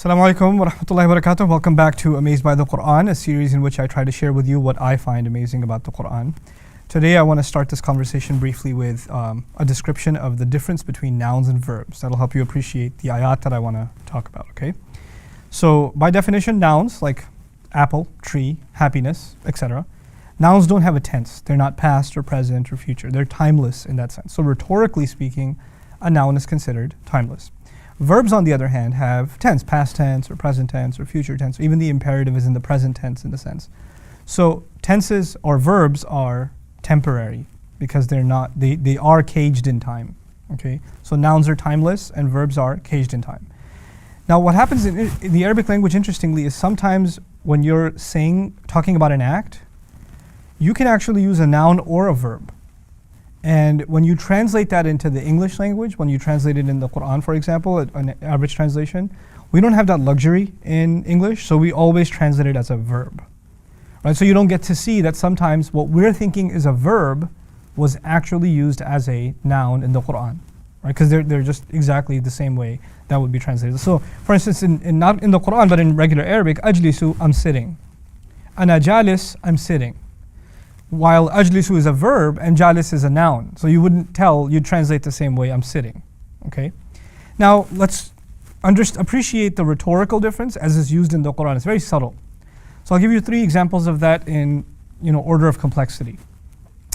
Assalamu alaikum wa rahmatullahi wa barakatuh. Welcome back to Amazed by the Qur'an, a series in which I try to share with you what I find amazing about the Qur'an. Today I want to start this conversation briefly with a description of the difference between nouns and verbs. That'll help you appreciate the ayat that I want to talk about, okay? So by definition, nouns like apple, tree, happiness, etc. Nouns don't have a tense. They're not past or present or future. They're timeless in that sense. So rhetorically speaking, a noun is considered timeless. Verbs, on the other hand, have tense, past tense or present tense or future tense. Even the imperative is in the present tense in the sense. So tenses or verbs are temporary because they are caged in time. Okay? So nouns are timeless and verbs are caged in time. Now what happens in the Arabic language, interestingly, is sometimes when you're talking about an act, you can actually use a noun or a verb. And when you translate that into the English language, when you translate it in the Qur'an, for example, an average translation, we don't have that luxury in English, so we always translate it as a verb. Right? So you don't get to see that sometimes what we're thinking is a verb was actually used as a noun in the Qur'an. Right? Because they're just exactly the same way that would be translated. So for instance, not in the Qur'an, but in regular Arabic, ajlisu, I'm sitting. Ana jalis, I'm sitting. While ajlisu is a verb and jalis is a noun. So you'd translate the same way, I'm sitting. Okay? Now let's appreciate the rhetorical difference as is used in the Qur'an. It's very subtle. So I'll give you 3 examples of that in order of complexity.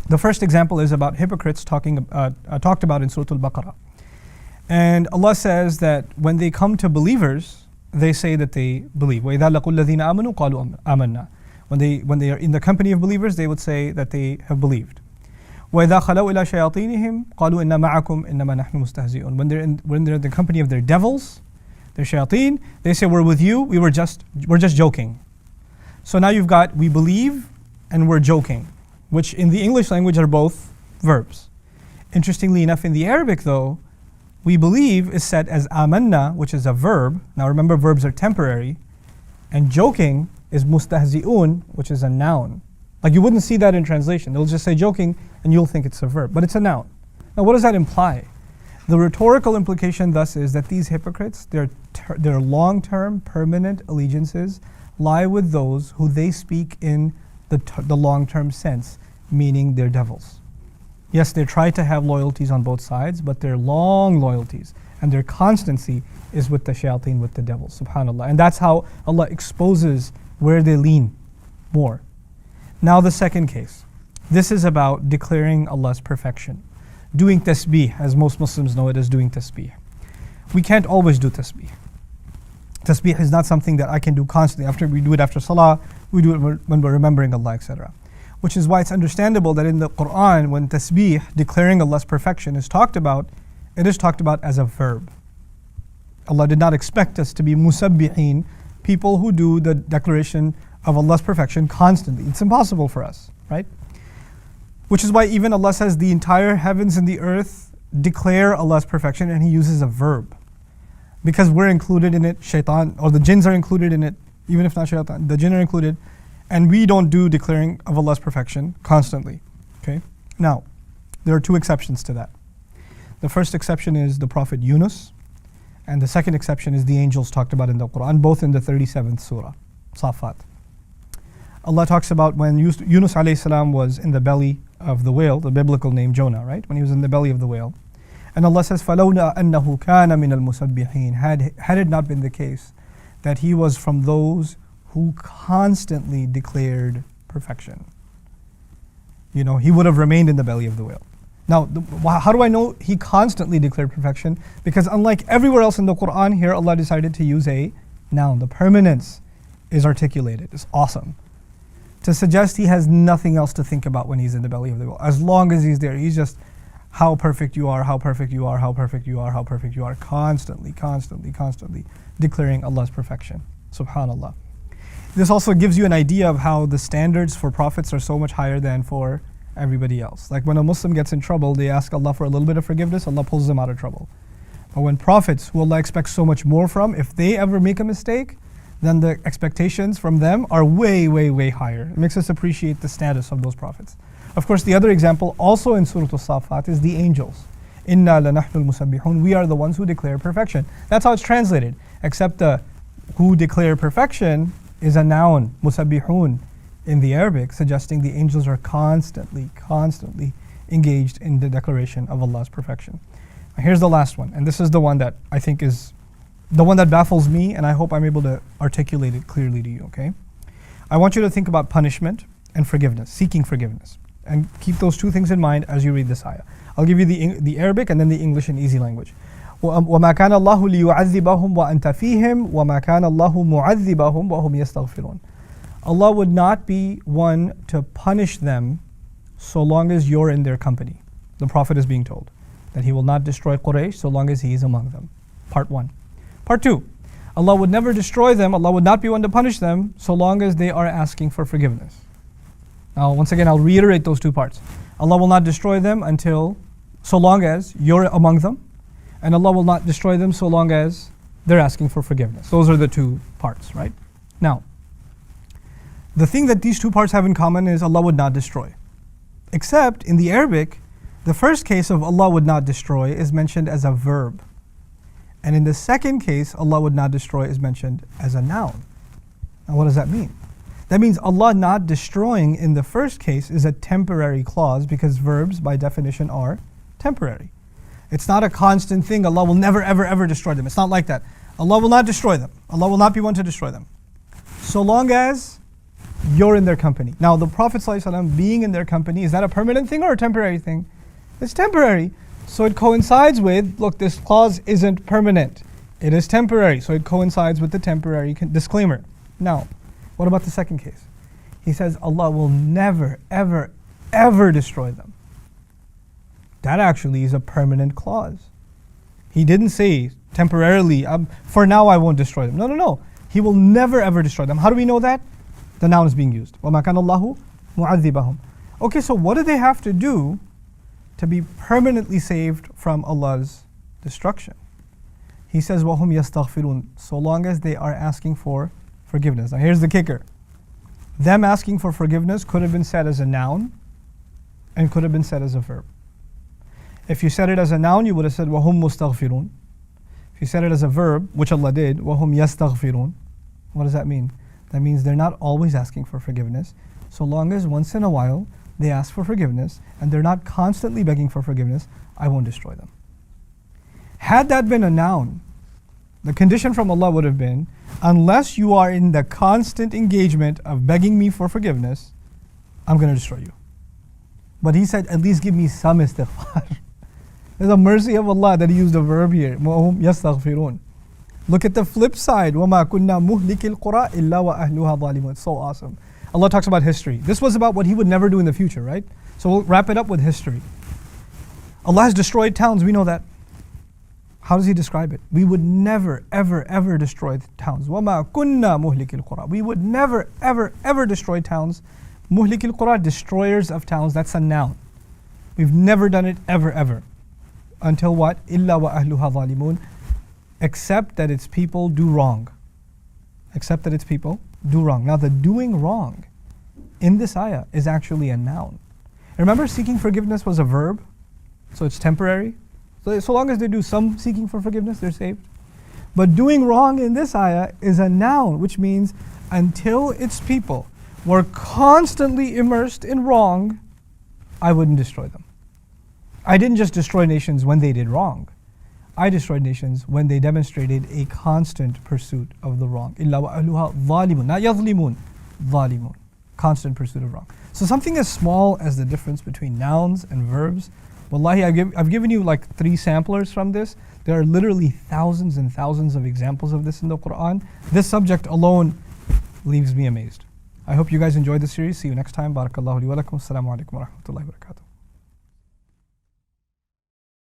The first example is about hypocrites talked about in Surah Al-Baqarah. And Allah says that when they come to believers, they say that they believe. وَإِذَا لَقُوا الَّذِينَ آمَنُوا قَالُوا آمَنَّا. When they are in the company of believers, they would say that they have believed. وَإِذَا خَلَوْا إِلَى شَيَاطِينِهِمْ قَالُوا إِنَّا مَعَكُمْ إِنَّمَا نَحْنُ مُسْتَهْزِئُونَ. When they're in the company of their devils, their shayateen, they say we're with you, we're just joking. So now you've got we believe and we're joking, which in the English language are both verbs. Interestingly enough, in the Arabic though, we believe is said as amanna, which is a verb. Now remember, verbs are temporary, and joking is mustahzi'un, which is a noun. Like you wouldn't see that in translation. They'll just say joking and you'll think it's a verb, but it's a noun. Now what does that imply? The rhetorical implication thus is that these hypocrites, their long-term permanent allegiances lie with those who they speak in the long-term sense, meaning they're devils. Yes, they try to have loyalties on both sides, but they're long loyalties and their constancy is with the shayateen, with the devils, subhanAllah. And that's how Allah exposes where they lean more. Now the second case. This is about declaring Allah's perfection. Doing tasbih, as most Muslims know it as doing tasbih. We can't always do tasbih. Tasbih is not something that I can do constantly. We do it after salah, we do it when we're remembering Allah, etc. Which is why it's understandable that in the Qur'an, when tasbih, declaring Allah's perfection, is talked about, it is talked about as a verb. Allah did not expect us to be musabbihin, people who do the declaration of Allah's perfection constantly. It's impossible for us, right? Which is why even Allah says the entire heavens and the earth declare Allah's perfection, and He uses a verb. Because we're included in it, shaitan, or the jinns are included in it, even if not shaitan, the jinn are included, and we don't do declaring of Allah's perfection constantly. Okay? Now, there are 2 exceptions to that. The first exception is the Prophet Yunus, and the second exception is the angels talked about in the Qur'an, both in the 37th surah, Safat. Allah talks about when Yunus alayhi salam was in the belly of the whale, the biblical name Jonah, right? When he was in the belly of the whale. And Allah says, فَلَوْلَا أَنَّهُ كَانَ مِنَ الْمُسَبِّحِينَ. Had it not been the case that he was from those who constantly declared perfection, he would have remained in the belly of the whale. Now, how do I know he constantly declared perfection? Because unlike everywhere else in the Qur'an, here Allah decided to use a noun. The permanence is articulated. It's awesome. To suggest he has nothing else to think about when he's in the belly of the whale. As long as he's there, he's just, how perfect you are, how perfect you are, how perfect you are, how perfect you are. Constantly declaring Allah's perfection. Subhanallah. This also gives you an idea of how the standards for prophets are so much higher than for everybody else. Like when a Muslim gets in trouble, they ask Allah for a little bit of forgiveness, Allah pulls them out of trouble. But when prophets, who Allah expects so much more from, if they ever make a mistake, then the expectations from them are way higher. It makes us appreciate the status of those prophets. Of course, the other example, also in Surah Al-Safat, is the angels. Inna lanahnu al-musabbihun. We are the ones who declare perfection. That's how it's translated. Except the who declare perfection is a noun, musabbihun, in the Arabic, suggesting the angels are constantly engaged in the declaration of Allah's perfection. Now here's the last one, and this is the one that I think is the one that baffles me, and I hope I'm able to articulate it clearly to you, okay? I want you to think about punishment and forgiveness, seeking forgiveness. And keep those two things in mind as you read this ayah. I'll give you the Arabic and then the English in easy language. وَمَا كَانَ اللَّهُ لِيُعَذِّبَهُمْ وَأَنْتَ فِيهِمْ وَمَا كَانَ اللَّهُ مُعَذِّبَهُمْ وَهُمْ يَسْتَغْفِرُونَ. Allah would not be one to punish them so long as you're in their company. The Prophet is being told that he will not destroy Quraysh so long as he is among them. Part 1. Part 2. Allah would never destroy them, Allah would not be one to punish them so long as they are asking for forgiveness. Now, once again, I'll reiterate those two parts. Allah will not destroy them so long as you're among them, and Allah will not destroy them so long as they're asking for forgiveness. Those are the two parts, right? Now, the thing that these two parts have in common is Allah would not destroy. Except in the Arabic, the first case of Allah would not destroy is mentioned as a verb. And in the second case, Allah would not destroy is mentioned as a noun. Now, what does that mean? That means Allah not destroying in the first case is a temporary clause because verbs by definition are temporary. It's not a constant thing. Allah will never, ever, ever destroy them. It's not like that. Allah will not destroy them. Allah will not be one to destroy them. So long as you're in their company. Now, the Prophet ﷺ being in their company, is that a permanent thing or a temporary thing? It's temporary. So it coincides with, look, this clause isn't permanent. It is temporary. So it coincides with the temporary disclaimer. Now, what about the second case? He says Allah will never, ever, ever destroy them. That actually is a permanent clause. He didn't say temporarily, for now I won't destroy them. No. He will never, ever destroy them. How do we know that? The noun is being used. وَمَا كَانَ اللَّهُ مُعَذِّبَهُم. Okay, so what do they have to do to be permanently saved from Allah's destruction? He says, وَهُمْ يَسْتَغْفِرُونَ, so long as they are asking for forgiveness. Now here's the kicker. Them asking for forgiveness could have been said as a noun and could have been said as a verb. If you said it as a noun, you would have said وَهُمْ مُسْتَغْفِرُونَ. If you said it as a verb, which Allah did, وَهُمْ يَسْتَغْفِرُونَ. What does that mean? That means they're not always asking for forgiveness, so long as once in a while they ask for forgiveness and they're not constantly begging for forgiveness, I won't destroy them. Had that been a noun, the condition from Allah would have been, unless you are in the constant engagement of begging me for forgiveness, I'm going to destroy you. But he said, at least give me some istighfar. There's a mercy of Allah that he used a verb here. وَهُمْ يَسْتَغْفِرُونَ. Look at the flip side. وَمَا كُنَّا مُهْلِكِ الْقُرَىٰ إِلَّا وَأَهْلُهَا ظَالِمُونَ. It's so awesome. Allah talks about history. This was about what he would never do in the future, right? So we'll wrap it up with history. Allah has destroyed towns, we know that. How does he describe it? We would never, ever, ever destroy towns. وَمَا كُنَّا مُهْلِكِ الْقُرَىٰ. We would never, ever, ever destroy towns. مُهْلِكِ الْقُرَىٰ, destroyers of towns, that's a noun. We've never done it ever, ever. Until what? إِلَّا وَأَهْلُهَا ظَالِمُونَ. Except that its people do wrong. Except that its people do wrong. Now the doing wrong in this ayah is actually a noun. Remember, seeking forgiveness was a verb, so it's temporary. So long as they do some seeking for forgiveness, they're saved. But doing wrong in this ayah is a noun, which means until its people were constantly immersed in wrong, I wouldn't destroy them. I didn't just destroy nations when they did wrong. I destroyed nations when they demonstrated a constant pursuit of the wrong. إِلَّا وَأَهْلُهَا ظَالِمُونَ. Not يَظْلِمُونَ. ظَالِمُونَ. Constant pursuit of wrong. So something as small as the difference between nouns and verbs, wallahi, I've given you like 3 samplers from this. There are literally thousands and thousands of examples of this in the Qur'an. This subject alone leaves me amazed. I hope you guys enjoyed the series. See you next time. Barakallahu li wa lakum. Assalamu alaikum wa rahmatullahi wa barakatuh.